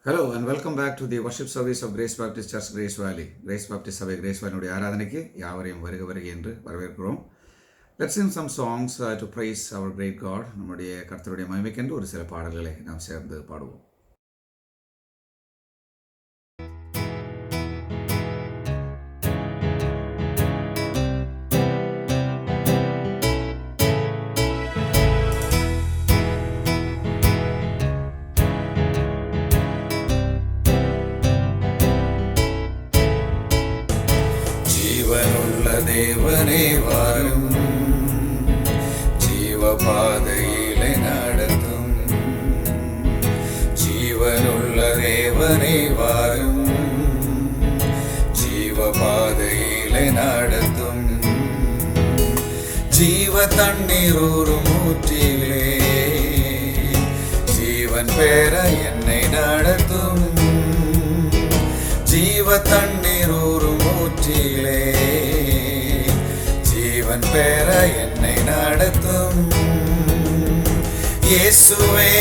Hello and welcome back to the worship service of Grace Baptist Church, Grace Valley. Grace Baptist Sabai Grace Valley ஆராதனைக்கு யாவரையும் வருக என்று வரவேற்கிறோம். Let's sing some songs to praise our great God. நம்முடைய கர்த்தருடைய மகிமைக்கென்று ஒரு சில பாடல்களை நாம் சேர்ந்து பாடுவோம். தேவனே வாரும், ஜீவ பாதையிலே நடத்தும். ஜீவனுள்ள தேவனே வாரும், ஜீவ பாதையிலே நடத்தும். ஜீவ தண்ணீர் ஊறும் ஊற்றிலே ஜீவன் பெற என்னை நடத்தும். ஜீவ தண்ணீர் ஊறும் ஊற்றிலே ஜீவன் பெற என்னை நடத்தும். இயேசுவே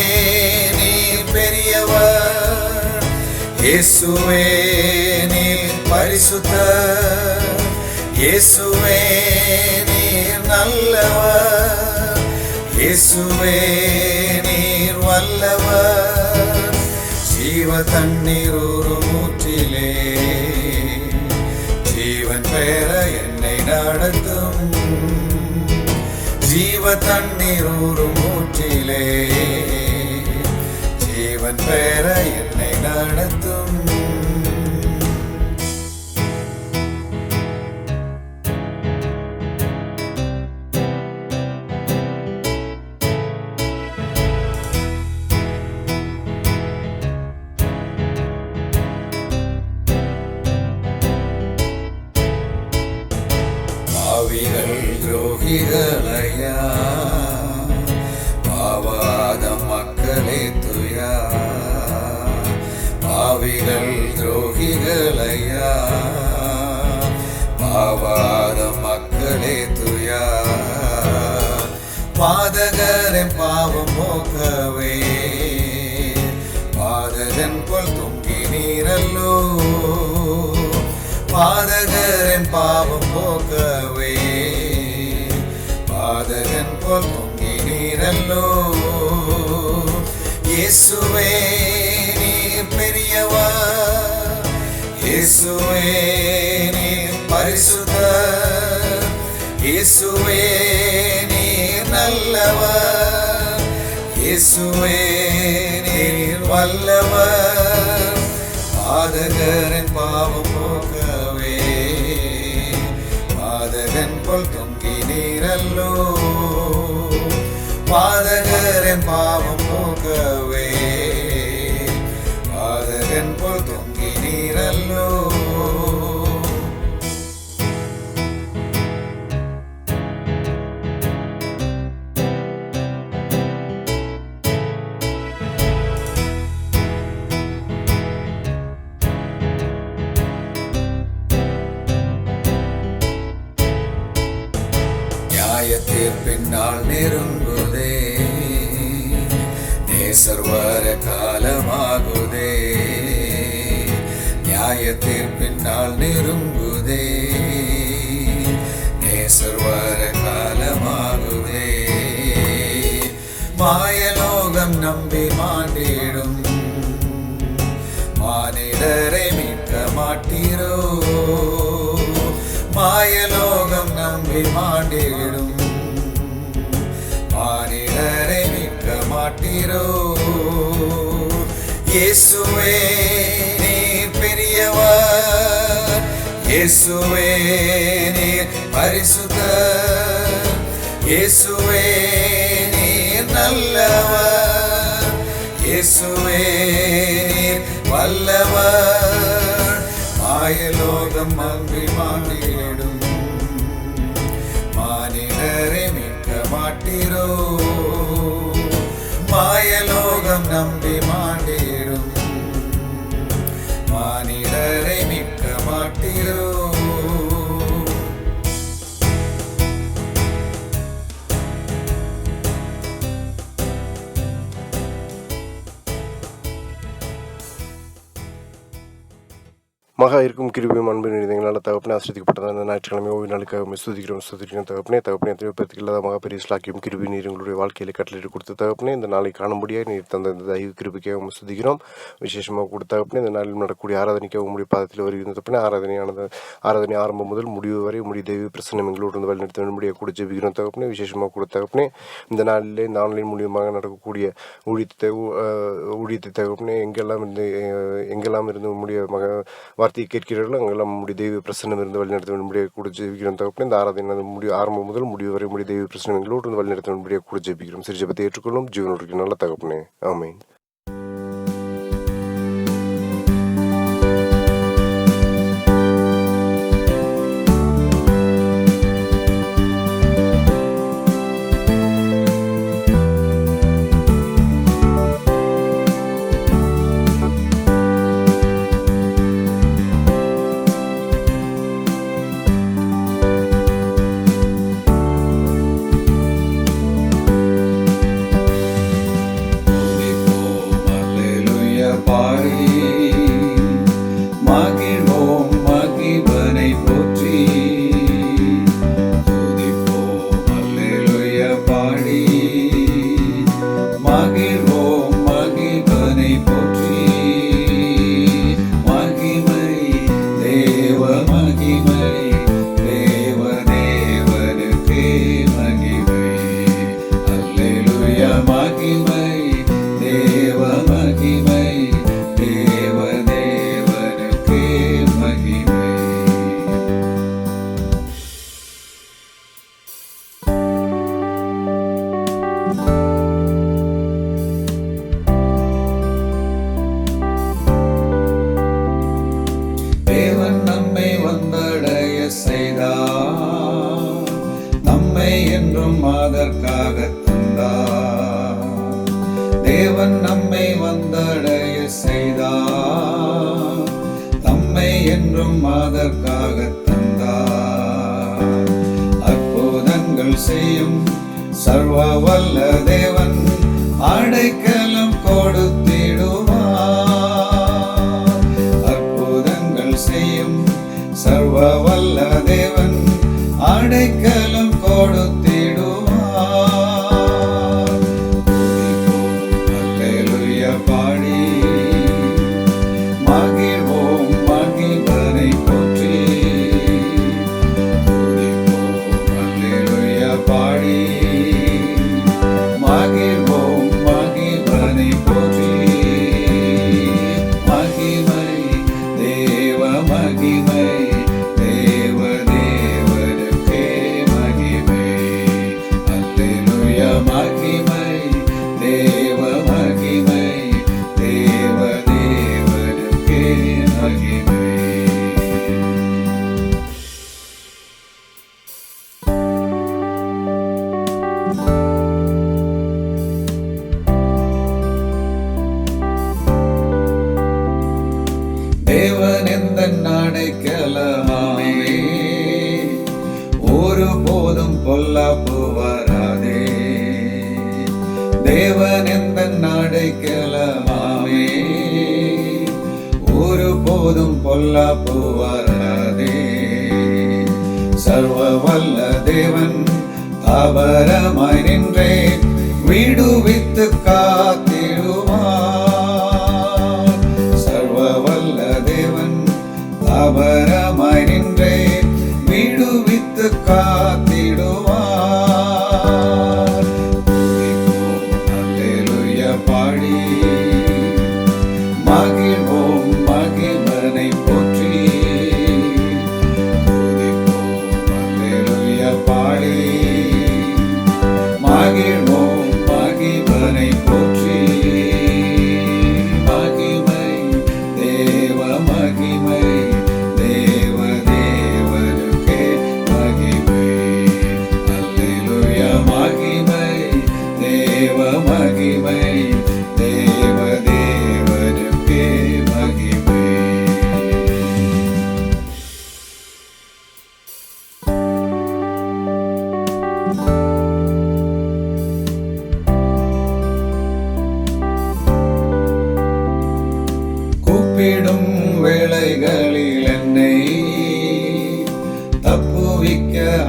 நீர் பெரியவர், இயேசுவே நீர் பரிசுத்தர், இயேசுவே நீர் நல்லவர், இயேசுவே நீர் வல்லவர். ஜீவ தண்ணீர் ஊறும் ஊற்றிலே ஜீவன் பெற என்னை நடத்தும். ஜீவ தண்ணீர் ஊறும் ஊற்றிலே ஜீவன் பெற என்னை நடத்தும். துரோகிகளையா பாவாத மக்களே துயா, பாவிகள் துரோகிகளையா பாவாத மக்களே துயா. பாதகரின் பாவம் போக்கவே பாதகன் போல் தொங்கி நீரல்லோ, பாதகரின் பாவம் போக்கவே பாதகன் போல் பொங்கி நீரல்லோ. இயேசுவே நீர் பெரியவர், இயேசுவே நீர் பரிசுத்தர், இயேசுவே நீர் நல்லவர், இயேசுவே நீர் வல்லவர். பாதகரின் பாவம் போக்கவே பாதகன் போல் தொங்கி நீரல்லோ, பாதகரின் பாவம் போக்கவே பாதகன் போல் தொங்கி நீரல்லோ. பின்னால் நெருங்குதே நேசர் வர காலமாகுதே, நியாயத்தீர் பின்னால் நெருங்குதே நேசர் வர காலமாகுதே. மாயலோகம் நம்பி மாண்டிடும் மானிடரை மீட்க மாட்டீரோ, மாயலோகம் நம்பி மாண்டிடும் மானிடரை மீட்க மாட்டீரோ. இயேசுவே நீர் பெரியவர், இயேசுவே நீர் பரிசுத்தர், இயேசுவே நீர் நீர் வல்லவர். மாயலோகம் நம்பி மாண்டிடும், மானிடரை மீட்க மாட்டீரோ. மாயலோகம் நம்பி மாண்டிடும், மானிடரை மீட்க மாட்டீரோ. மகா இருக்கும் கிருபையும் அன்பு நினைந்தங்களால் தகப்பனே ஆசிரியப்பட்டதான் இந்த ஞாயிற்றுக்கிழமை ஓய்வு நாளுக்காக சுதிக்கிறோம் தகப்பனே எத்தனை பேருக்கு இல்லாத மகா பெரிய ஸ்லாக்கியும் கிருபி நீர் எங்களுடைய வாழ்க்கையில் கட்டளையிட்டு கொடுத்த தகப்பனே இந்த நாளை காண முடியாது நீர் தந்த இந்த தெய்வ கிருபிக்காக சுதிக்கிறோம். விசேஷமாக கொடுத்த தகப்பனே இந்த நாளில் நடக்கக்கூடிய ஆராதனைக்காக உங்களுடைய பாதத்தில் வருகின்ற தகப்பனே ஆராதனை ஆரம்பம் முதல் முடிவு வரை உங்களுடைய தெய்வ பிரசன்னம் எங்களோடு இருந்து வழிநடத்த முடிய கூட ஜெபிக்கிறோம் தகப்பனே. விசேஷமாக கொடுத்த தகப்பனே இந்த நாளில் இந்த ஆன்லைன் மூலியமாக நடக்கக்கூடிய ஊழியத்தை தகப்பனே எங்கெல்லாம் இருந்து உங்களுடைய வார்த்தையை கேட்கிறீர்களோ அங்கெல்லாம் நம்முடைய தெய்வ பிரசன்னம் இருந்து வழிநடத்த முடியாது கூட ஜெபிக்கிறோம் தகப்பனே. இந்த ஆராதனை ஆரம்பம் முதல் முடிவு வரை முடிய தெய்வ பிரசன்னம் எங்களோடு இருந்து வழிநடத்த முடியாது கூட ஜெபிக்கிறோம். சரி, ஜெபத்தை ஏற்றுக்கொள்ளும். ஜீவனோடு நல்ல தகப்பனே, ஆமென். அதற்காக தந்தார். தேவன் நம்மை வந்தடைய செய்தார், நம்மை என்றும் அதற்காக தந்தார். அற்புதங்கள் செய்யும் சர்வ வல்ல தேவன் அடைக்கலம் கொடுத்திடுவார். அற்புதங்கள் செய்யும் சர்வ வல்ல தேவன் அடைக்கலம் கொடுத்திடுவார். அல்லேலூயா பாடி மகிழ்வோம், மகிழ்வனை போற்றி துதிப்போம். அல்லேலூயா பாடி மகிழ்வோம், மகிழ்வனை போற்றி. மகிமை தேவ மகிமை மகிமை தேவ மகிமை தேவ தேவனுக்கே மகிமை. தேவன் எந்த அடைக்கலமாமே, ஒருபோதும் பொல்லாப்பு வராதே. தேவன் எந்த அடைக்கலமாமே, ஒருபோதும் பொல்லாப்பு வராதே. சர்வ வல்ல தேவன் அபரமாய் நின்றே விடுவித்து காத்திடுவார். சர்வ வல்ல தேவன் அபரமாய் நின்றே விடுவித்து காத்திடுவார். அல்லேலூயா பாடி மகிழ்வோம், மகிழ்வனை போற்றி துதிப்போம். அல்லேலூயா பாடி மகிழ்வோம், மகிழ்வனை போற்றி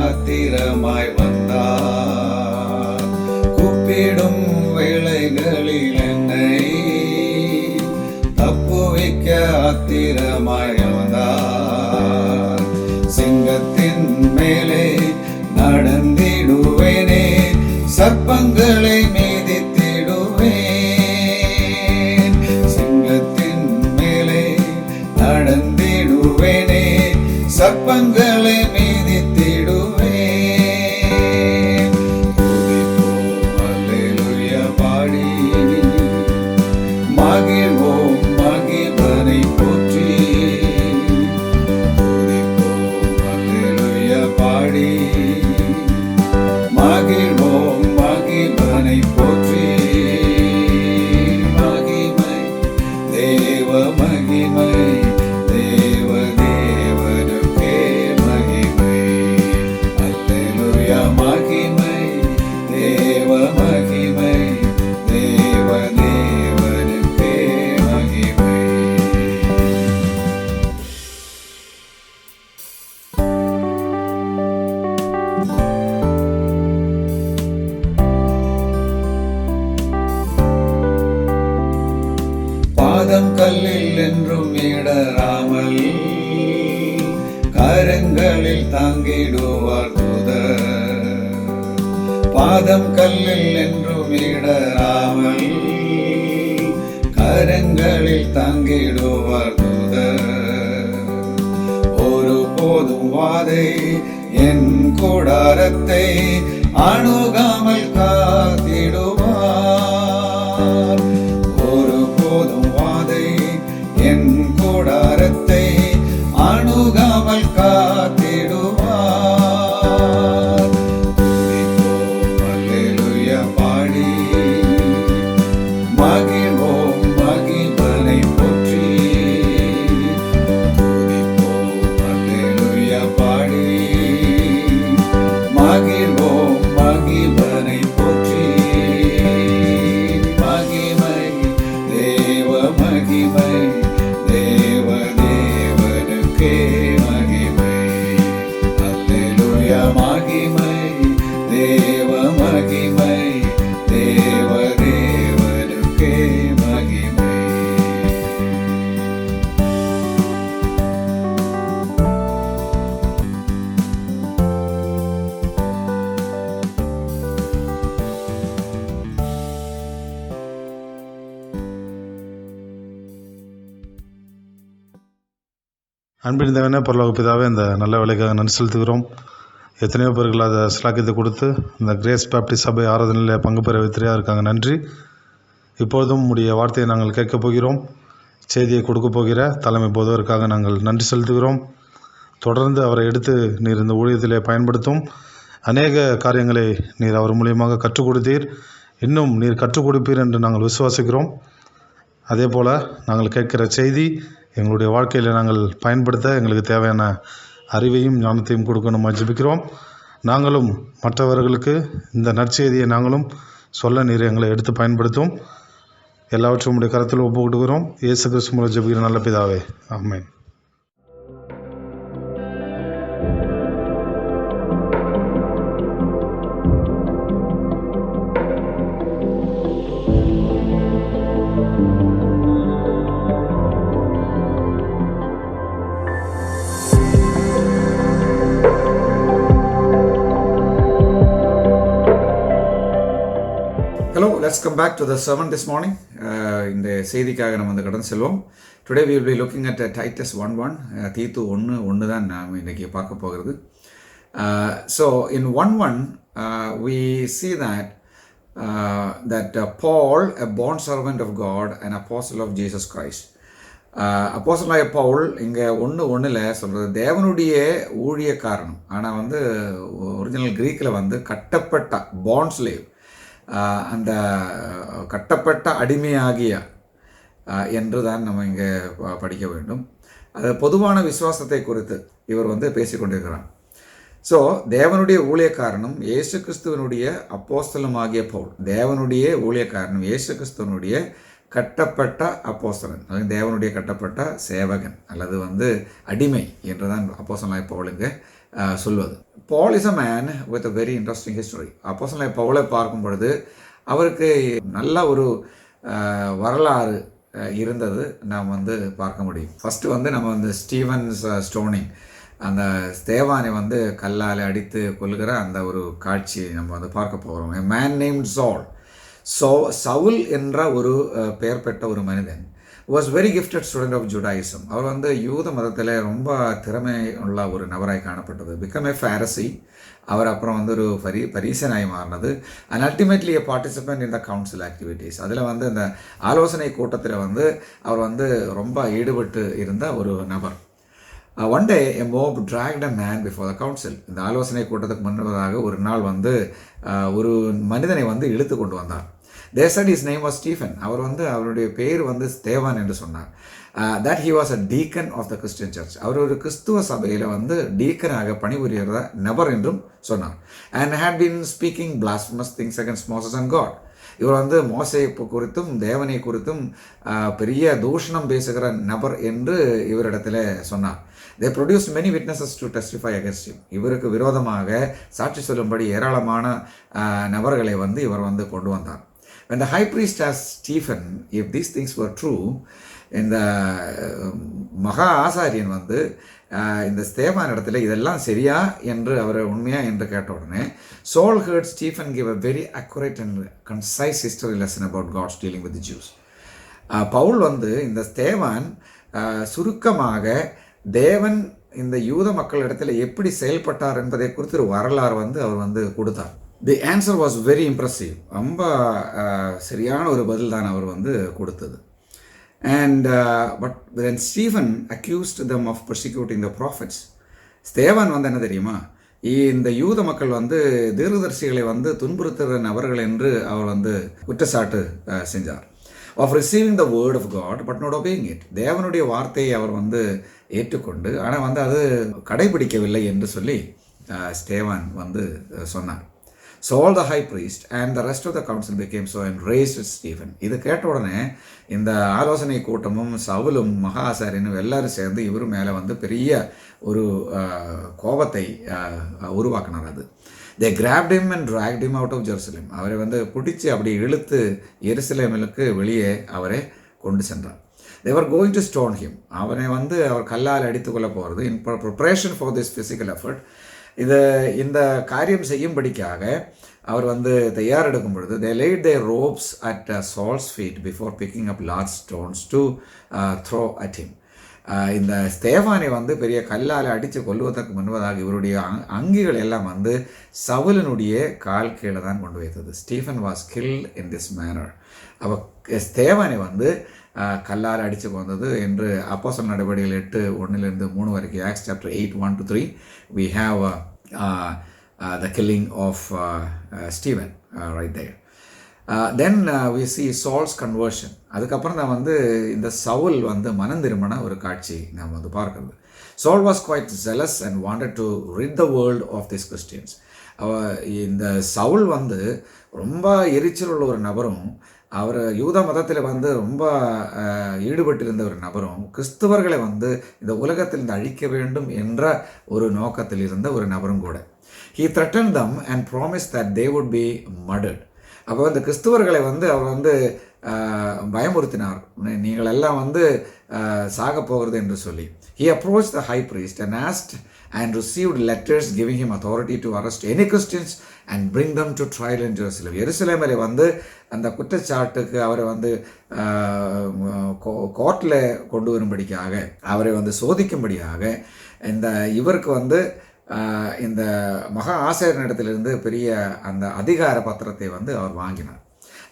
ஆத்திரமாய் வந்தார். கூப்பிடும் வேளைகளில் என்னை தப்புவிக்க ஆத்திரமாய் வந்தார். சிங்கத்தின் மேலே நடந்திடுவேனே, சர்ப்பங்களை மீதித்திடுவேன். சிங்கத்தின் மேலே நடந்திடுவேனே, சர்ப்பங்களை மீதித்திடுவேன். துதிப்போம் அல்லேலூயா பாடி, மகிழ்வோம் மகிழ்வனை போற்றி. துதிப்போம் அல்லேலூயா பாடி, மகிழ்வோம் மகிழ்வனை போற்றி. மகிமை தேவ மகிமை, தேவ தேவனுக்கே மகிமை. அல்லேலூயா மகிமை தேவ மகிமை, தேவ தேவனுக்கே மகிமை. பாதம் கல்லில் என்றும் இடராமல், கரங்களில் தாங்கிடுவார் தூதர். பாதம் கல்லில் என்றும் இடராமல், கரங்களில் தாங்கிடுவார் தூதர். ஒருபோதும் வாதை என் கூடாரத்தை அணுகாமல் காத்திடுவார். ஒருபோதும் வாதை என் கூடாரத்தை அணுகாமல் காத்திடுவார். துதிப்போம் அல்லேலூயா பாடி, மகிழ்வோம் மகிழ்வனை போற்றி. துதிப்போம் அல்லேலூயா பாடி, மகிழ்வோம் மகிழ்வனை போற்றி. மகிமை தேவ மகிமை, தேவ தேவனுக்கே மகிமை. அல்லேலூயா மகிமை தேவ மகிமை, தேவ தேவனுக்கே மகிமை. அன்பின் தேவனே, பரலோக பிதாவே, இந்த நல்ல வேலைக்காக நன்றி செலுத்துகிறோம். எத்தனையோ பேர்கள் அதை சிலாக்கியத்தை கொடுத்து இந்த கிரேஸ் பேப்டிஸ்ட் சபை ஆராதனையில் பங்கு பெற வைத்திரியாக இருக்காங்க. நன்றி. இப்பொழுதும் உடைய வார்த்தையை நாங்கள் கேட்கப் போகிறோம். செய்தியை கொடுக்க போகிற தலைமை போதவருக்காக நாங்கள் நன்றி செலுத்துகிறோம். தொடர்ந்து அவரை எடுத்து நீர் இந்த ஊழியத்திலே பயன்படுத்தும். அநேக காரியங்களை நீர் அவர் மூலியமாக கற்றுக் கொடுத்தீர். இன்னும் நீர் கற்றுக் கொடுப்பீர் என்று நாங்கள் விசுவாசிக்கிறோம். அதே போல் நாங்கள் கேட்கிற செய்தி எங்களுடைய வாழ்க்கையில் நாங்கள் பயன்படுத்த எங்களுக்கு தேவையான அறிவையும் ஞானத்தையும் கொடுக்கணும் ஜெபிக்கிறோம். நாங்களும் மற்றவர்களுக்கு இந்த நற்செய்தியை நாங்களும் சொல்ல நீர் எங்களை எடுத்து பயன்படுத்தும். எல்லாவற்றையும் உடைய கருத்தில் ஒப்பு கொடுக்கிறோம். இயேசு கிறிஸ்து மூலம் ஜெபிக்கிற நல்ல பிதாவே, ஆமென். Hello, let's come back to the sermon this morning. இந்த செய்திக்காக நம்ம வந்து கடந்து செல்வோம். Today we will be looking at Titus 1:1. தீத்து 1:1 தான் நாம் இன்றைக்கி பார்க்க போகிறது. So in 1:1 we see that Paul, a born servant of God, an apostle of Jesus Christ. அப்போஸ்தலனாகிய பவுல் இங்கே 1:1 சொல்கிறது தேவனுடைய ஊழியக்காரன். ஆனால் வந்து ஒரிஜினல் கிரீக்கில் வந்து கட்டப்பட்ட பாண்ட் ஸ்லேவ், அந்த கட்டப்பட்ட அடிமையாகிய என்று தான் நம்ம இங்கே படிக்க வேண்டும். அது பொதுவான விசுவாசத்தை குறித்து இவர் வந்து பேசிக்கொண்டிருக்கிறார். ஸோ தேவனுடைய ஊழியக்காரனும் இயேசு கிறிஸ்துவனுடைய அப்போஸ்தலமாகிய பவுல், தேவனுடைய ஊழியக்காரனும் இயேசு கிறிஸ்துவனுடைய கட்டப்பட்ட அப்போஸ்தலன், அது தேவனுடைய கட்டப்பட்ட சேவகன் அல்லது வந்து அடிமை என்று தான் அப்போஸ்தலனாகிய பவுல் இங்கே சொல்வது. Paul is a man with a very interesting history. அப்போஸ்தலனாகிய பவுலை பார்க்கும் பொழுது அவருக்கு நல்ல ஒரு வரலாறு இருந்தது நாம் வந்து பார்க்க முடியும். ஃபஸ்ட்டு வந்து நம்ம வந்து ஸ்டீவன்ஸ் ஸ்டோனிங், அந்த ஸ்தேவானை வந்து கல்லால் அடித்து கொல்கிற அந்த ஒரு காட்சியை நம்ம வந்து பார்க்க போகிறோம். எ மேன் நேம்ட் சால். சவுல் என்ற ஒரு பெயர் பெற்ற ஒரு மனிதன் was very gifted student of Judaism. அவர் வந்து யூத மதத்தில் ரொம்ப திறமை உள்ள ஒரு நபராய் காணப்பட்டது. Become a ஃபேரசி. அவர் அப்புறம் வந்து ஒரு பரீசனாய் மாறினது. And ultimately A participant in the council activities. அதில் வந்து இந்த ஆலோசனை கூட்டத்தில் வந்து அவர் வந்து ரொம்ப ஈடுபட்டு இருந்த ஒரு நபர். One day a mop tract a man before the council. இந்த ஆலோசனை கூட்டத்துக்கு முன்னதாக ஒரு நாள் வந்து ஒரு மனிதனை வந்து இழுத்து கொண்டு வந்தார். They said his name was Stephen. அவர் வந்து அவருடைய பேர் வந்து ஸ்தேவான் என்று சொன்னார். that he was a deacon of the Christian church. அவர் ஒரு கிறிஸ்துவ சபையில் வந்து டீக்கனாக பணிபுரிகிற நபர் என்றும் சொன்னார். and had been speaking blasphemous things against Moses and God. இவர் வந்து மோசே குறித்தும் தேவனை குறித்தும் பெரிய தூஷணம் பேசுகிற நபர் என்று இவரிடத்தில் சொன்னார். They produced many witnesses to testify against him. இவருக்கு விரோதமாக சாட்சி சொல்லும்படி ஏராளமான நபர்களை வந்து இவர் வந்து கொண்டு வந்தார். When the high priest asked Stephen if these things were true, இந்த மகா ஆசாரியன் வந்து இந்த ஸ்தேவான் இடத்துல இதெல்லாம் சரியா என்று அவர் உண்மையா என்று கேட்ட உடனே Saul heard Stephen give a very accurate and concise history lesson about God's dealing with the Jews. Pavul வந்து இந்த ஸ்தேவான் சுருக்கமாக தேவன் இந்த யூத மக்களிடத்தில் எப்படி செயல்பட்டார் என்பதை குறித்து ஒரு வரலாறு வந்து அவர் வந்து கொடுத்தார். The answer was very impressive. ரொம்ப சரியான ஒரு பதில் தான் அவர் வந்து கொடுத்தது. And but when Stephen accused them of persecuting the prophets, ஸ்தேவான் வந்து என்ன தெரியுமா, இந்த யூத மக்கள் வந்து தீர்க்கதரிசிகளை வந்து துன்புறுத்துகிற நபர்கள் என்று அவர் வந்து குற்றச்சாட்டு செஞ்சார். of receiving the word of God but not obeying it. தேவனுடைய வார்த்தையை அவர் வந்து ஏற்றுக்கொண்டு ஆனால் வந்து அது கடைபிடிக்கவில்லை என்று சொல்லி ஸ்தேவான் வந்து சொன்னார். Saul the high priest and the rest of the council became so enraged with Stephen. இது கேட்ட உடனே இந்த ஆலோசனை கூட்டமும் சவுலும் மகா ஆசாரியனும் எல்லாரும் சேர்ந்து இவர் மேலே வந்து பெரிய ஒரு கோபத்தை உருவாக்கினார். அது they grabbed him and dragged him out of Jerusalem. அவரை வந்து பிடிச்சி அப்படி இழுத்து எருசலேமுக்கு வெளியே அவரை கொண்டு சென்றார். they were going to stone him. அவனை வந்து அவர் கல்லால் அடித்து கொள்ள போகிறது. in preparation for this physical effort, இந்த காரியம் செய்யும்படிக்காக அவர் வந்து தயாரெடுக்கும் பொழுது they laid their robes at Saul's feet before picking up large stones to throw at him. இந்த ஸ்தேவானை வந்து பெரிய கல்லால் அடித்து கொல்லுவதற்கு முன்பதாக இவருடைய அங்கிகள் எல்லாம் வந்து சவுலினுடைய கால் கீழே தான் கொண்டு வைத்தது. Stephen was killed in this manner. ஸ்தேவானை வந்து கல்லால் அடித்து கொண்டது என்று அப்போஸ்தலர் நடவடிக்கைகள் 8:1-3 வரைக்கும், Acts chapter 8:1-3, we have the killing of Stephen right there. Then we see Saul's conversion. அதுக்கப்புறம் தான் வந்து இந்த சவுல் வந்து மனம் திரும்பின ஒரு காட்சி நாம் வந்து பார்க்குறது. Saul was quite zealous and wanted to rid the world of these Christians. இந்த சவுல் வந்து ரொம்ப எரிச்சல் உள்ள ஒரு நபரும், அவர் யூத மதத்தில் வந்து ரொம்ப ஈடுபட்டிருந்த ஒரு நபரும், கிறிஸ்தவர்களை வந்து இந்த உலகத்திலிருந்து அழிக்க வேண்டும் என்ற ஒரு நோக்கத்தில் இருந்த ஒரு நபரும் கூட. He threatened them and promised that they would be murdered. அப்போ இந்த கிறிஸ்தவர்களை வந்து அவர் வந்து பயமுறுத்தினார், நீங்கள் எல்லாம் வந்து சாக போகிறது என்று சொல்லி. He approached the high priest and asked and received letters giving him authority to arrest any Christians and bring them to trial in Jerusalem. எருசலேமில் வந்து அந்த குற்றச்சாட்டுக்கு அவரை வந்து கோர்ட்டில் கொண்டு வரும்படிக்காக, அவரை வந்து சோதிக்கும்படியாக இவருக்கு வந்து இந்த மகா ஆசாரியனிடத்திலிருந்து பெரிய அந்த அதிகார பத்திரத்தை வந்து அவர் வாங்கினார்.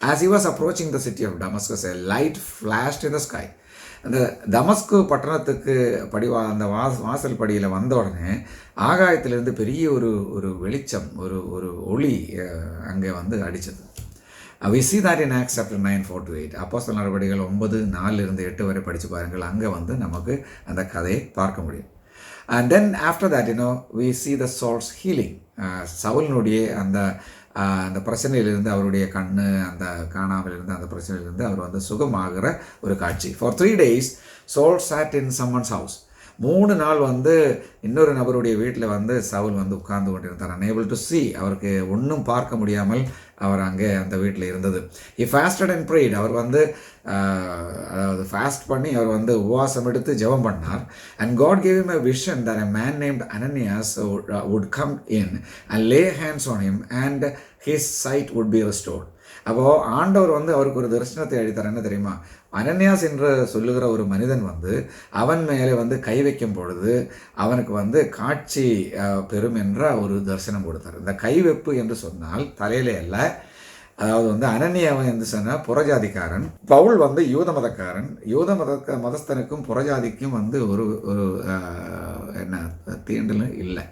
As he was approaching the city of Damascus, a light flashed in the sky. அந்த தமஸ்கு பட்டணத்துக்கு அந்த வாசல் படியில் வந்த உடனே ஆகாயத்திலிருந்து பெரிய ஒரு வெளிச்சம், ஒரு ஒளி அங்கே வந்து அடித்தது. We see that in Acts chapter 9:4-8. அப்போஸ்தலர் நடவடிக்கைகள் 9:4-8 வரை படித்து பாருங்கள். அங்கே வந்து நமக்கு அந்த கதையை பார்க்க முடியும். And then after that, we see the Saul's healing. சவுலினுடைய அந்த பிரச்சனையிலிருந்து, அவருடைய கண்ணு அந்த காணாமல் இருந்த அந்த பிரச்சனையிலிருந்து அவர் வந்து சுகமாகிற ஒரு காட்சி. For 3 days, Saul sat in someone's house. 3 நாள் வந்து இன்னொரு நபருடைய வீட்டில் வந்து சவுல் வந்து உட்கார்ந்து கொண்டிருந்தார். unable to see, அவருக்கு ஒன்றும் பார்க்க முடியாமல் அவர் அங்கே அந்த வீட்டில் இருந்தது. he fasted and prayed, அவர் வந்து அதாவது ஃபாஸ்ட் பண்ணி அவர் வந்து உபவாசம் எடுத்து ஜெபம் பண்ணார். and God gave him a vision that a man named Ananias would come in and lay hands on him and his sight would be restored. அப்போது ஆண்டவர் வந்து அவருக்கு ஒரு தரிசனத்தை அளித்தார். என்ன தெரியுமா? அனனியாஸ் என்று சொல்லுகிற ஒரு மனிதன் வந்து அவன் மேலே வந்து கை வைக்கும் பொழுது அவனுக்கு வந்து காட்சி பெறும் என்ற ஒரு தரிசனம் கொடுத்தார். இந்த கைவெப்பு என்று சொன்னால் தலையிலே அல்ல, அதாவது வந்து அனனியாவன் என்று சொன்னால் புறஜாதிக்காரன், பவுல் வந்து யூத மதக்காரன். யூத மதஸ்தனுக்கும் புறஜாதிக்கும் வந்து ஒரு என்ன தீண்டலும் இல்லை.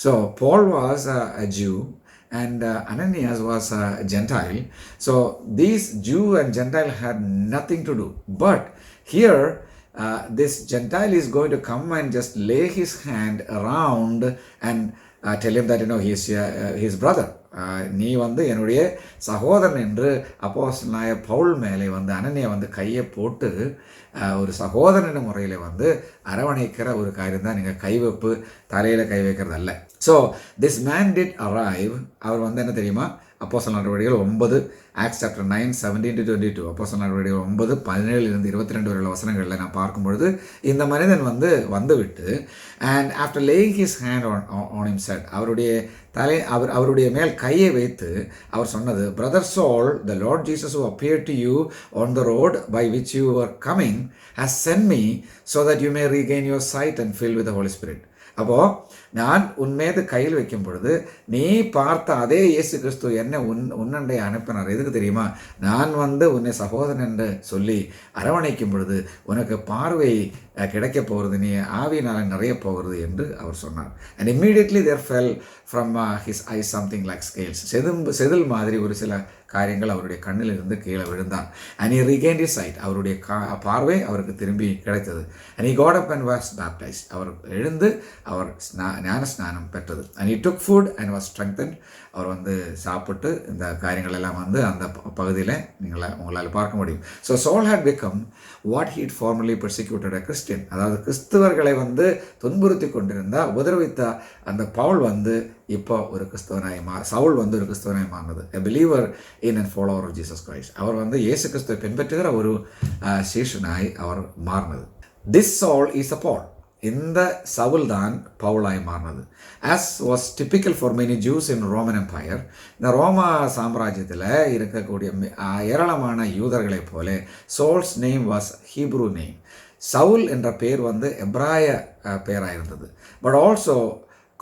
So Paul was a Jew and Ananias was a Gentile. So these Jew and Gentile had nothing to do. But here this Gentile is going to come and just lay his hand around and tell him that he is his brother. நீ வந்து என்னுடைய சகோதரன் என்று அப்போஸ்தலனாகிய பவுல் மேலே வந்து அனனியா வந்து கையை போட்டு ஒரு சகோதரன் முறையில் வந்து அரவணைக்கிற ஒரு காரியம் தான் நீங்கள் கைவெப்பு, தலையில் கை வைக்கிறது அல்ல. So this man did arrive. அவர் வந்து என்ன தெரியுமா? அப்போஸ்தலர் நடவடிக்கைகள் 9 ஆக்ட்ஸ் சாப்டர் 9:17-22 அப்போஸ்தலர் நடவடிக்கைகள் 9:17-22 வரையுள்ள வசனங்களில் நான் பார்க்கும்பொழுது இந்த மனிதன் வந்து வந்துவிட்டு and after laying his hand on him said, அவருடைய மேல் கையை வைத்து அவர் சொன்னது, brother soul, the lord Jesus who appeared to you on the road by which you were coming has sent me so that you may regain your sight and fill with the Holy Spirit. அப்போது நான் உன்மீது கையில் வைக்கும் பொழுது நீ பார்த்த அதே இயேசு கிறிஸ்து என்னை உன்னண்டை அனுப்பினார். எதுக்கு தெரியுமா? நான் வந்து உன்னை சகோதரன் என்று சொல்லி அரவணைக்கும் பொழுது உனக்கு பார்வை கிடைக்க போகிறது, நீ ஆவியினால் நிறைய போகிறது என்று அவர் சொன்னார். And immediately there fell from his eye something like scales, செதில் மாதிரி ஒரு சில காரியங்கள் அவருடைய கண்ணில் இருந்து கீழே விழுந்தான். And he regained his sight, அவருடைய பார்வை அவருக்கு திரும்பி கிடைத்தது. and he got up and was baptized, அவர் எழுந்து அவர் ஞான ஸ்நானம் பெற்றது. and he took food and was strengthened, அவர் வந்து சாப்பிட்டு இந்த காரியங்கள் எல்லாம் வந்து அந்த பகுதியில் உங்களால் பார்க்க முடியும். So Saul had become what he had formerly persecuted a Christian, அதாவது கிறிஸ்துவர்களை வந்து துன்புறுத்தி கொண்டிருந்த உபதிரவித்த அந்த பவுல் வந்து இப்போ ஒரு கிறிஸ்தவனாய் சவுல் வந்து ஒரு கிறிஸ்தவனாய் மாறினது. a believer in and follower of Jesus Christ, அவர் வந்து இயேசு கிறிஸ்துவை பின்பற்றுகிற ஒரு சீஷனாய் அவர் மாறினது. this Saul is a Paul, இந்த சவுல் தான் பவுலாய் மாறினது. as was typical for many Jews in Roman Empire, இந்த ரோமா சாம்ராஜ்யத்தில் இருக்கக்கூடிய ஏராளமான யூதர்களைப் போல Saul's name was Hebrew name. Saul என்ற பெயர் வந்து எப்ராய பெயராக இருந்தது. but also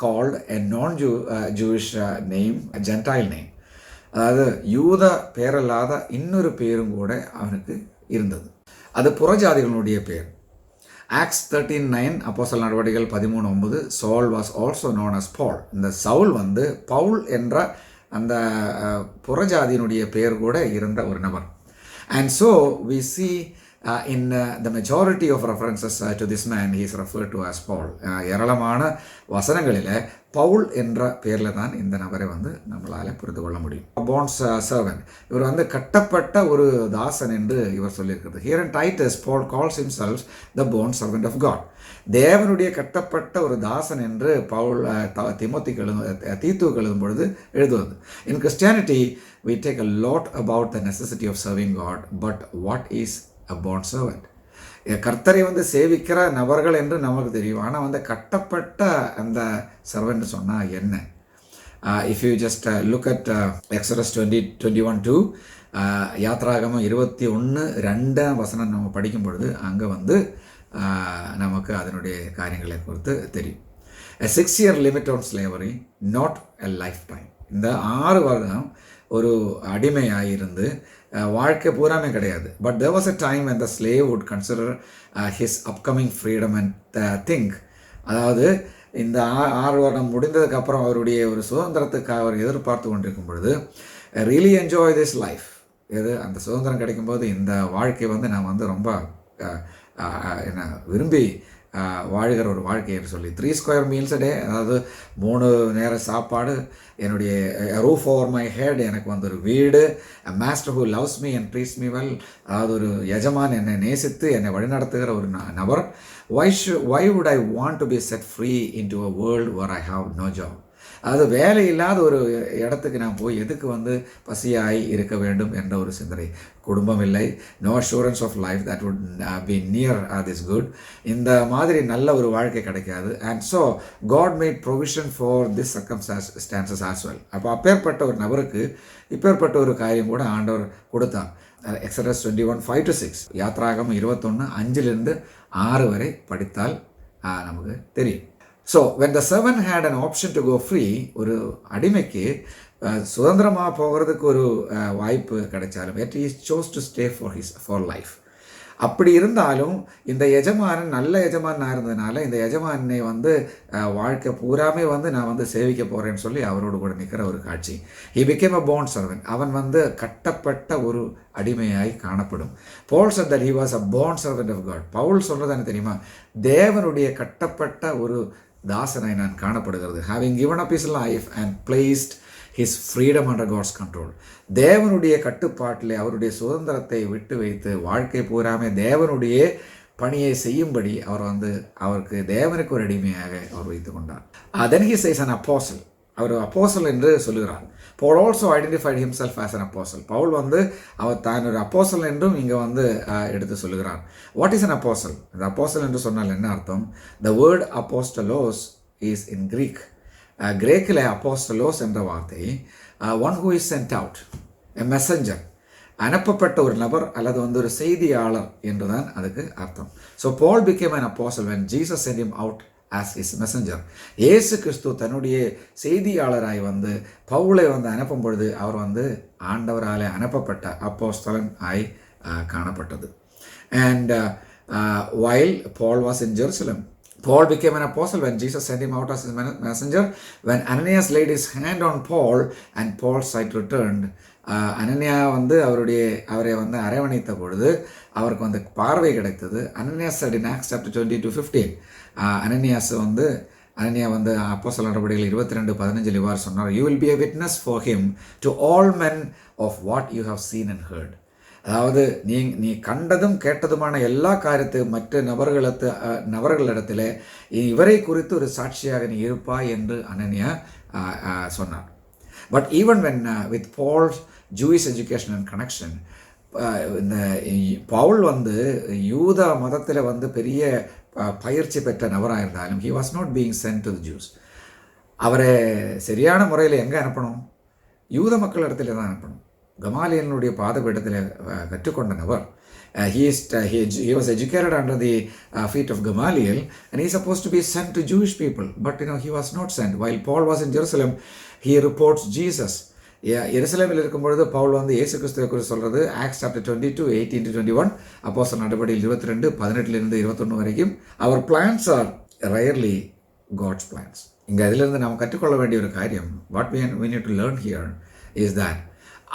called a non-Jewish name, a Gentile name, அதாவது யூத பெயரல்லாத இன்னொரு பெயரும் கூட அவனுக்கு இருந்தது. அது புறஜாதிகளுடைய பெயர். ஆக்ட்ஸ் 13:9 அப்போஸ்தலர் நடவடிக்கைகள் 13:9 Saul was also known as Paul. இந்த சவுல் வந்து பவுல் என்ற அந்த புறஜாதியினுடைய பெயர் கூட இருந்த ஒரு நபர். and so we see in the majority of references to this man he is referred to as Paul. ஏராளமான வசனங்களில் பவுல் என்ற பெயரில் தான் இந்த நபரை வந்து நம்மளால் புரிந்து கொள்ள முடியும். பாண்ட் சர்வன்ட், இவர் வந்து கட்டப்பட்ட ஒரு தாசன் என்று இவர் சொல்லியிருக்கிறது. here in Titus Paul calls himself the bond servant of God. தேவனுடைய கட்டப்பட்ட ஒரு தாசன் என்று பவுல் தீத்துவுக்கு எழுதும் பொழுது எழுதுவது. in Christianity we take a lot about the necessity of serving God, but what is a bond servant? கர்த்தரை வந்து சேவிக்கிற நபர்கள் என்று நமக்கு தெரியும். ஆனால் வந்து கட்டப்பட்ட அந்த சர்வெண்ட் சொன்னால் என்ன? If you just look at Exodus 20:21 யாத்ராகமம் 21:2 நம்ம படிக்கும் பொழுது அங்கே வந்து நமக்கு அதனுடைய காரியங்களை குறித்து தெரியும். a 6-year limit on slavery, not a lifetime. இந்த 6 வருடம் ஒரு அடிமையாக இருந்து வாழ்க்கை பூராமே கிடையாது. But there was a time when the slave would consider his upcoming freedom and think, அதாவது இந்த 6 வருடம் முடிந்ததுக்கப்புறம் அவருடைய ஒரு சுதந்திரத்துக்காக அவர் எதிர்பார்த்து கொண்டிருக்கும் பொழுது really enjoy this life, எது அந்த சுதந்திரம் கிடைக்கும்போது இந்த வாழ்க்கை வந்து நான் வந்து ரொம்ப என்ன விரும்பி வாழ்கிற ஒரு வாழ்க்கை என்று சொல்லி 3 ஸ்கொயர் மீல்ஸ் டே, அதாவது 3 நேர சாப்பாடு, என்னுடைய ரூஃப் ஓவர் மை ஹெட், எனக்கு வந்து ஒரு வீடு, master who loves me and treats me well, அதாவது ஒரு எஜமான் என்னை நேசித்து என்னை வழிநடத்துகிற ஒரு நபர். why would I want to be set free into a world where I have no job? அது வேலை இல்லாத ஒரு இடத்துக்கு நான் போய் எதுக்கு வந்து பசியாய் இருக்க வேண்டும் என்ற ஒரு சிந்தனை. குடும்பம் இல்லை, no assurance of life that would be near this good. இந்த மாதிரி நல்ல ஒரு வாழ்க்கை கிடைக்காது. And so God made provision for this circumstances as well. அப்போ அப்பேற்பட்ட ஒரு நபருக்கு இப்பேற்பட்ட ஒரு காரியம் கூட ஆண்டவர் கொடுத்தார். எக்ஸடஸ் 21:5-6, யாத்ராகம் 21:5-6 வரை படித்தால் நமக்கு தெரியும். So when the servant had an option to go free, ஒரு அடிமைக்கு சுதந்திரமாக போகிறதுக்கு ஒரு வாய்ப்பு கிடைச்சாலும் he chose to stay for life. அப்படி இருந்தாலும் இந்த எஜமானன் நல்ல எஜமானாக இருந்ததுனால இந்த எஜமானை வந்து வாழ்க்கை பூராமே வந்து நான் வந்து சேவிக்க போகிறேன்னு சொல்லி அவரோடு கூட நிற்கிற ஒரு காட்சி. he became a bond servant. அவன் வந்து கட்டப்பட்ட ஒரு அடிமையாய் காணப்படும். Paul said that he was a bond servant of God. Pavul சொல்கிறது எனக்கு தெரியுமா, தேவனுடைய கட்டப்பட்ட ஒரு தாசனாய் நான் காணப்படுகிறது. having given up his life and placed his freedom under God's control. தேவனுடைய கட்டுப்பாட்டிலே அவருடைய சுதந்திரத்தை விட்டு வைத்து வாழ்க்கை பூராமே தேவனுடைய பணியை செய்யும்படி அவர் வந்து அவருக்கு தேவனுக்கு ஒரு அடிமையாக அவர் வைத்து கொண்டார். then he says an apostle. அவர் அப்போஸ்தலன் என்று சொல்லுகிறார். Paul also identified himself as an apostle. Pavul வந்து அவர் தான் ஒரு அப்போஸ்தலன் என்றும் இங்கே வந்து எடுத்து சொல்லுகிறார். What is an apostle? அந்த அப்போஸ்தலன் என்று சொன்னால் என்ன அர்த்தம்? The word apostolos is in Greek. கிரேக்கில் அப்போஸ்தலோஸ் என்ற வார்த்தை one who is sent out, a messenger, அனுப்பப்பட்ட ஒரு நபர் அல்லது வந்து ஒரு செய்தியாளர் என்றுதான் அதுக்கு அர்த்தம். So Paul became an apostle when Jesus sent him out as his messenger. இயேசு கிறிஸ்து தன்னுடைய செய்தியாளராய் வந்து பவுலை வந்து அனுப்பும் பொழுது அவர் வந்து ஆண்டவரால் அனுப்பப்பட்ட அப்போஸ்தலன் ஆய் காணப்பட்டது. And while Paul was in Jerusalem, Paul became an apostle when Jesus sent him out as his messenger. When Ananias laid his hand on Paul and Paul's sight returned, அனனியா வந்து அவரை வந்து அரவணைத்த பொழுது அவருக்கு வந்து பார்வை கிடைத்தது. Ananias said in Acts chapter 22:15, அனனியா வந்து அப்போஸ்தலர் நடபடிகள் 22:15 இவ்வாறு சொன்னார், you will be a witness for him to all men of what you have seen and heard. அதாவது நீ கண்டதும் கேட்டதுமான எல்லா காரியத்தையும் மற்ற நபர்களிடத்தில் இவரை குறித்து ஒரு சாட்சியாக நீ இருப்பாய் என்று அனனியா சொன்னார். But even when with Paul's Jewish education and connection, இந்த பவுல் வந்து யூத மதத்தில் வந்து பெரிய பயிற்சி பெற்ற நபராக இருந்தாலும் he was not being sent to the Jews. அவரை சரியான முறையில் எங்கே அனுப்பணும்? யூத மக்கள் இடத்துல தான் அனுப்பணும். கமாலியனுடைய பாதபீடத்தில் கற்றுக்கொண்ட நபர். He was educated under the feet of Gamaliel, and he is supposed to be sent to Jewish people, but he was not sent. While Paul was in Jerusalem, he reports Jesus. எருசலேமில் இருக்கும் பொழுது பவுல் வந்து இயேசு கிறிஸ்துவை குறித்து சொல்கிறது aux chapter 22:18-21, அப்போஸ்தலர் நடபடிகள் 22:18-21 வரைக்கும். அவர் பிளான்ஸ் ஆர் ரயர்லி காட்ஸ் பிளான்ஸ். இங்கே அதிலிருந்து நாம் கற்றுக்கொள்ள வேண்டிய ஒரு காரியம், what we need to learn here is that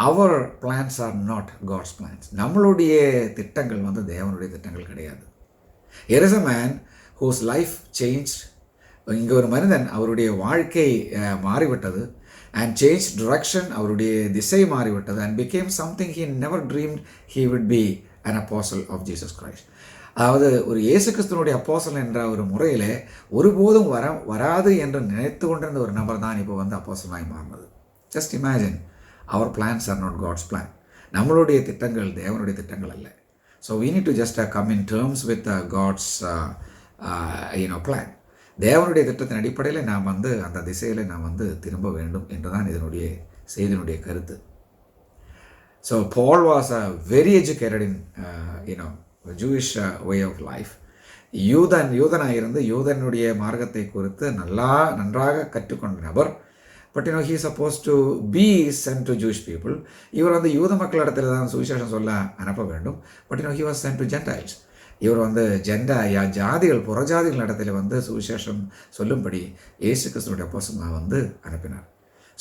our plans are not God's plans. நம்மளுடைய திட்டங்கள் வந்து தேவனுடைய திட்டங்கள் கிடையாது. Here is a man whose life changed. இங்கே ஒரு மனிதன் அவருடைய வாழ்க்கை மாறிவிட்டது, and changed direction, அவருடைய திசை மாறிவிட்டது, and became something he never dreamed he would be, an apostle of Jesus Christ. அதாவது ஒரு இயேசு கிறிஸ்துவனுடைய அப்போஸ்தலன் என்ற ஒரு முறையில் ஒருபோதும் வராது என்று நினைத்து கொண்டிருந்த ஒரு நபர் தான் இப்போ வந்து அப்போஸ்தலனாய் மாறினது. Just imagine, our plans are not God's plan. நம்மளுடைய திட்டங்கள் தேவனுடைய திட்டங்கள் அல்ல. So we need to just come in terms with God's plan. தேவனுடைய திட்டத்தின் அடிப்படையில் நாம் வந்து அந்த திசையில் நாம் வந்து திரும்ப வேண்டும் என்றுதான் இதனுடைய செய்தியினுடைய கருத்து. So Paul was very educated in Jewish way of life. யூதனாக இருந்து யூதனுடைய மார்க்கத்தை குறித்து நன்றாக கற்றுக்கொண்ட நபர். But he is supposed to be sent to Jewish people. இவர் வந்து யூத மக்களிடத்தில் தான் சுவிசேஷம் சொல்ல அனுப்ப வேண்டும். But he was sent to Gentiles. இவர் வந்து ஜாதிகள் புறஜாதிகள் இடத்துல வந்து சுவிசேஷம் சொல்லும்படி இயேசு கிறிஸ்துவினுடைய அப்போஸ்தலனாக வந்து அனுப்பினார்.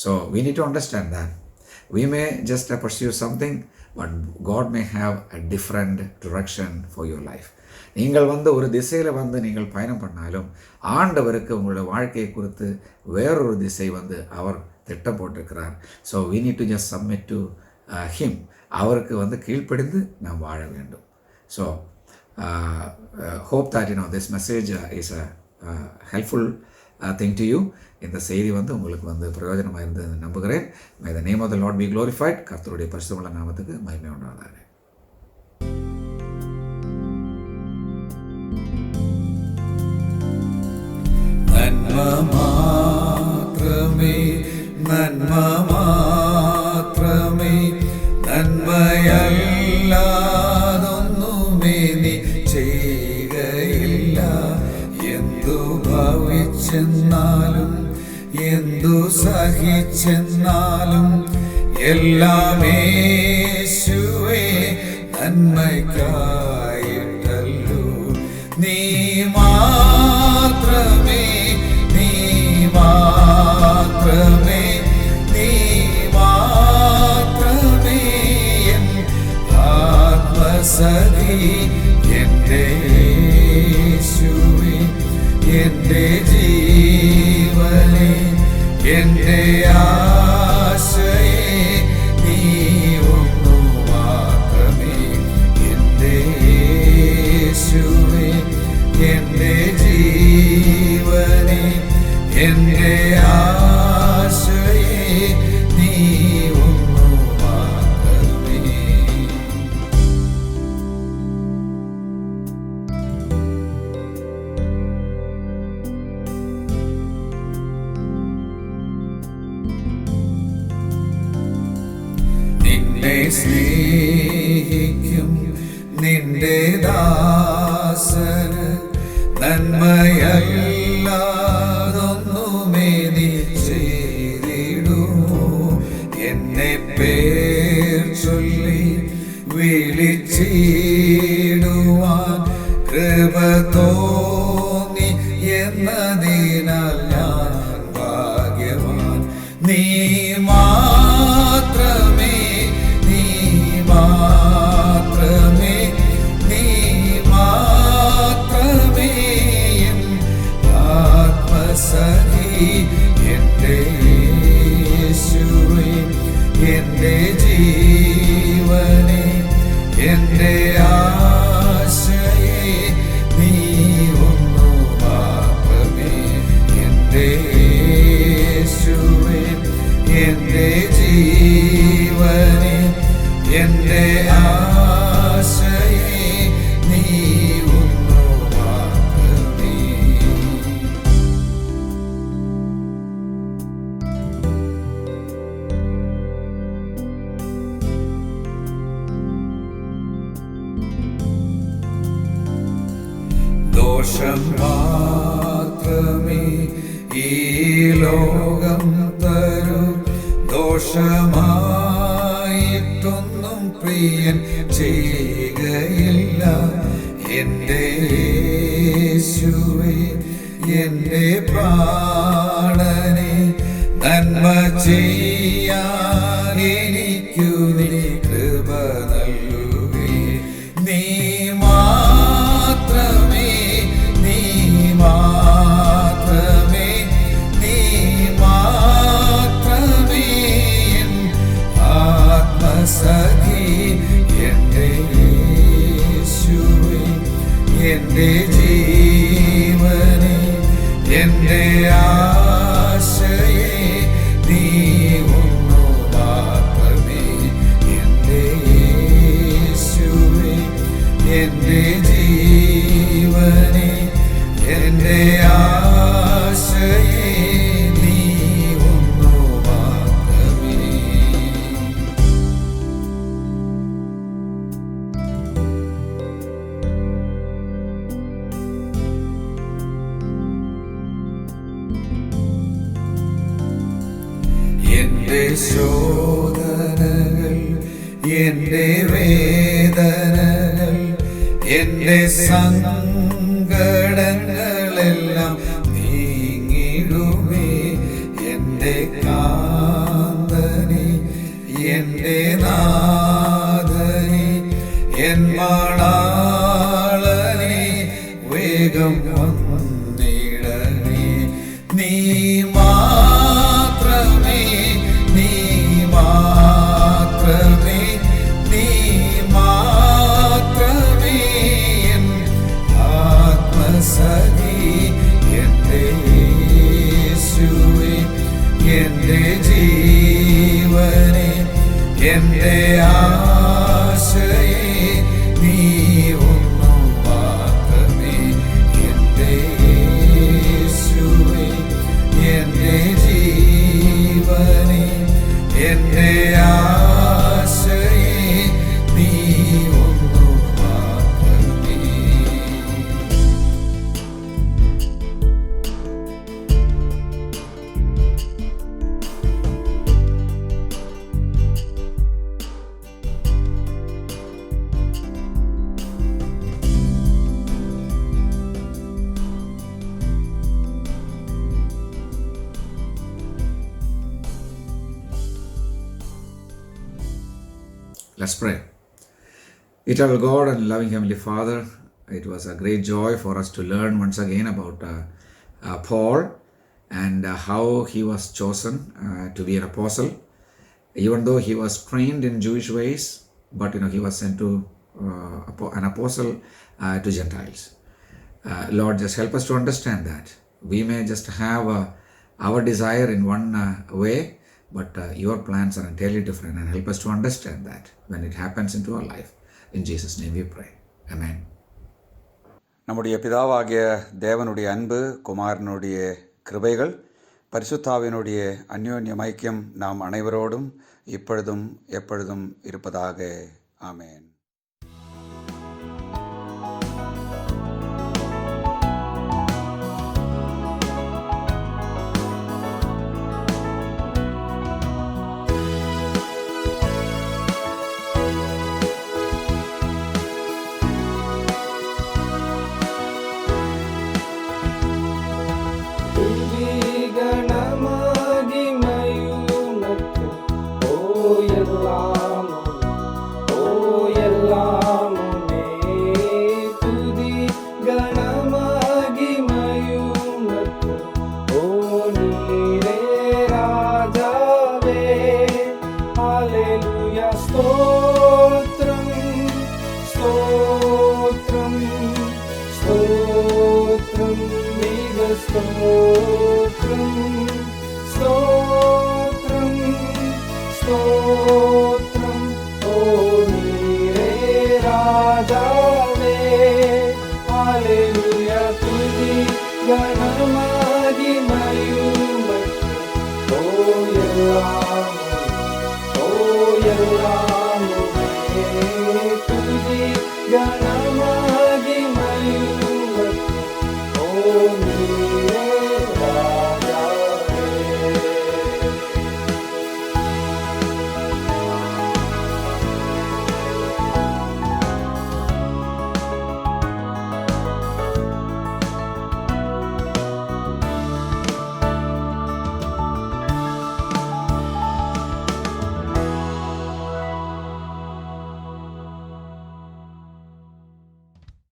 So we need to understand that we may just pursue something, but God may have a different direction for your life. நீங்கள் ஒரு திசையில் நீங்கள் பயணம் பண்ணாலும் ஆண்டவருக்கு உங்களுடைய வாழ்க்கையை குறித்து வேறொரு திசை அவர் திட்டம் போட்டிருக்கிறார். So we need to just submit to him. அவருக்கு கீழ்ப்படிந்து நாம் வாழ வேண்டும். So hope that this message is a helpful thing to you. இந்த செய்தி உங்களுக்கு பிரயோஜனமாக இருந்தது நம்புகிறேன். May the name of the Lord be glorified. கர்த்தருடைய பரிசுத்தமுள்ள நாமத்துக்கு மகிமை உண்டாவதாக. നന്മ മാത്രമേ നന്മയല്ലാതൊന്നുമേ നീ ചെയ്യുകയില്ല. എന്തു ഭവിച്ചെന്നാലും എന്തു സഹിച്ചെന്നാലും എല്ലാം യേശുവേ നന്മയ്ക്കായിട്ടല്ലോ. നീ മാത്രമേ എൻ ആത്മസഖി, എൻ്റെ യേശുവേ, എൻ്റെ ജീവനേ, എൻ്റെ ആശയേ, നീ ഒന്നു മാത്രമേ. എൻ്റെ യേശുവേ, എൻ്റെ ജീവനേ, എൻ്റെ ആശയേ, നീ ഒന്നു മാത്രമേ. നിന്നെ സ്നേഹിക്കും നിന്റെ ദാസന് നന്മയല്ലാതൊന്നുമേ നീ ചെയ്തിടുമോ? എന്നെ പേർ ചൊല്ലി വിളിച്ചിടുവാൻ കൃപ തോന്നി എന്നതിനാൽ ഞാൻ ഭാഗ്യവാൻ. നീ മാത്രമേ എൻ ആത്മസഖി, എൻ്റെ യേശുവേ, എൻ്റെ ജീവനേ, എൻ്റെ ആശയേ, നീ ഒന്നു മാത്രമേ. എൻ്റെ യേശുവേ, എൻ്റെ ജീവനേ, എൻ്റെ ആശയേ, നീ ഒന്നു മാത്രമേ. ദോഷം മാത്രമേ ഈ ലോകം തരൂ, ദോഷമായിട്ടൊന്നും പ്രിയൻ ചെയ്യുകയില്ല. എൻ്റെ യേശുവേ, എൻ്റെ പ്രാണനെ, നന്മ ചെയ്യാൻ എനിക്കു നീ കൃപ നൽകുകേ. നീ മാത്രമേ എൻ ആത്മസഖി, എൻ്റെ യേശുവേ, എൻ്റെ ജീവനേ, എൻ്റെ ആശയേ, നീ ഒന്നു മാത്രമേ. എൻ്റെ യേശുവേ, എൻ്റെ ജീവനേ, എൻ്റെ ആശയേ, നീ ഒന്നു മാത്രമേ. എൻ്റെ ശോധനകൾ, എൻ്റെ വേദനകൾ, എൻ്റെ സങ്കടങ്ങളെല്ലാം നീങ്ങിടുമേ. എൻ്റെ കാന്തനെ, എൻ്റെ നാഥനെ, എൻ മണാളനെ, വേഗം വന്നിടണേ. നീ മാത്രമേ, നീ മാത്രമേ, നീ മാത്രമേ എൻ ആത്മസഖി. എന്റെ യേശുവേ, എന്റെ ജീവനെ, എന്റെ ആശയെ, നീ ഒന്നു മാത്രമേ. എന്റെ യേശുവേ, എന്റെ ജീവനെ, എന്റെ ആശയെ, നീ ഒന്നു മാത്രമേ. Let's pray. Eternal God and loving Heavenly Father, it was a great joy for us to learn once again about Paul and how he was chosen to be an apostle. Even though he was trained in Jewish ways, but he was sent to an apostle to Gentiles. Lord, just help us to understand that. We may just have our desire in one way, but your plans are entirely different, and help us to understand that when it happens into our life. In Jesus' name we pray. Amen. நம்முடைய பிதாவாகிய தேவனுடைய அன்பு, குமாரனுடைய கிருபைகள், பரிசுத்தாவினுடைய அந்யோன்ய ஐக்கியம் நாம் அனைவரோடும் இப்பொழுதும் எப்பொழுதும் இருப்பதாக. ஆமென். Gana